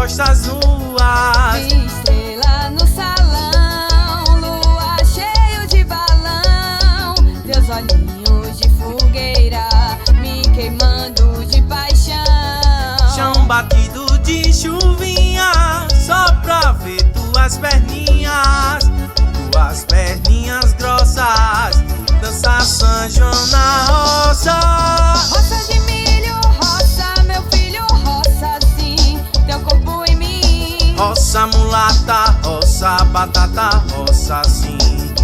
costas nuas. Vi estrela no salão, lua cheio de balão, teus olhinhos de fogueira me queimando de paixão. Chão batido de chuvinha, só pra ver tuas perninhas grossas, dançar São João na roça. Roça de milho, roça, meu filho, roça sim, teu corpo em mim. Roça mulata, roça batata, roça sim,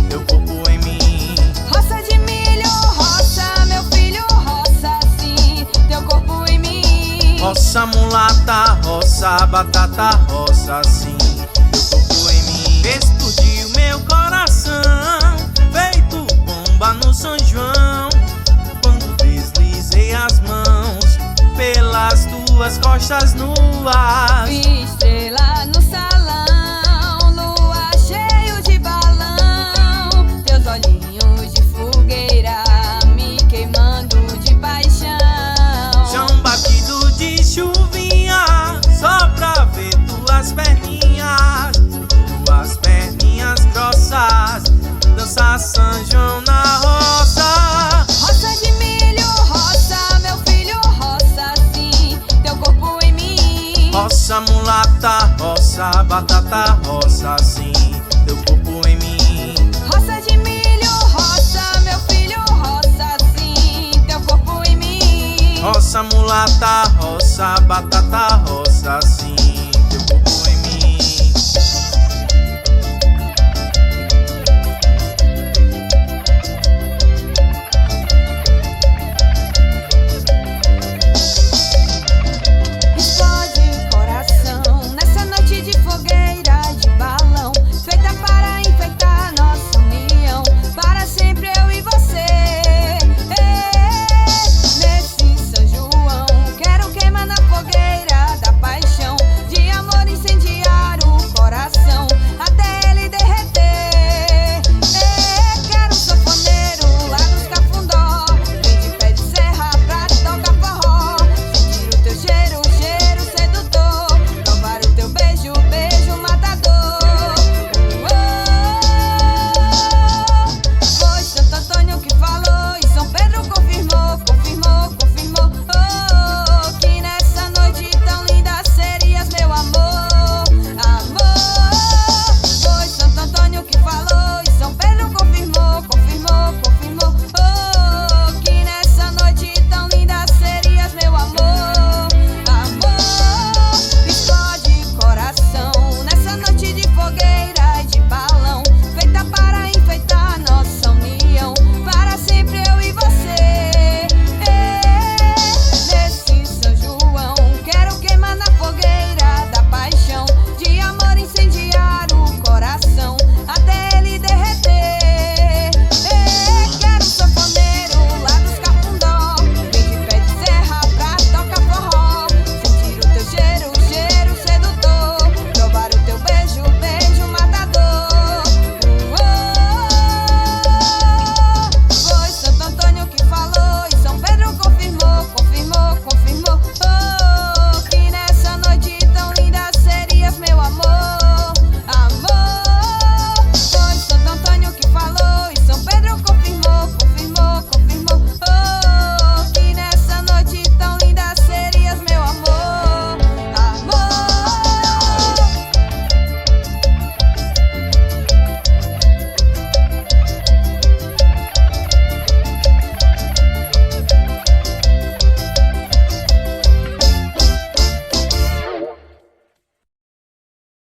teu corpo em mim. Roça de milho, roça, meu filho, roça sim, teu corpo em mim. Roça mulata, roça batata, roça sim, teu corpo em mim. Explodiu meu coração, feito bomba no São João, quando deslizei as mãos pelas tuas costas nuas. Vi estrela no salão, lua cheio de balão, teus olhinhos de fogueira me queimando de paixão. Chão batido de chuvinha, só pra ver tuas perninhas grossas, dançar São João na roça. Roça de milho, roça, meu filho, roça sim, teu corpo em mim. Roça mulata, roça batata, roça sim, teu corpo em mim. Roça de milho, roça, meu filho, roça sim, teu corpo em mim. Roça mulata, roça batata, roça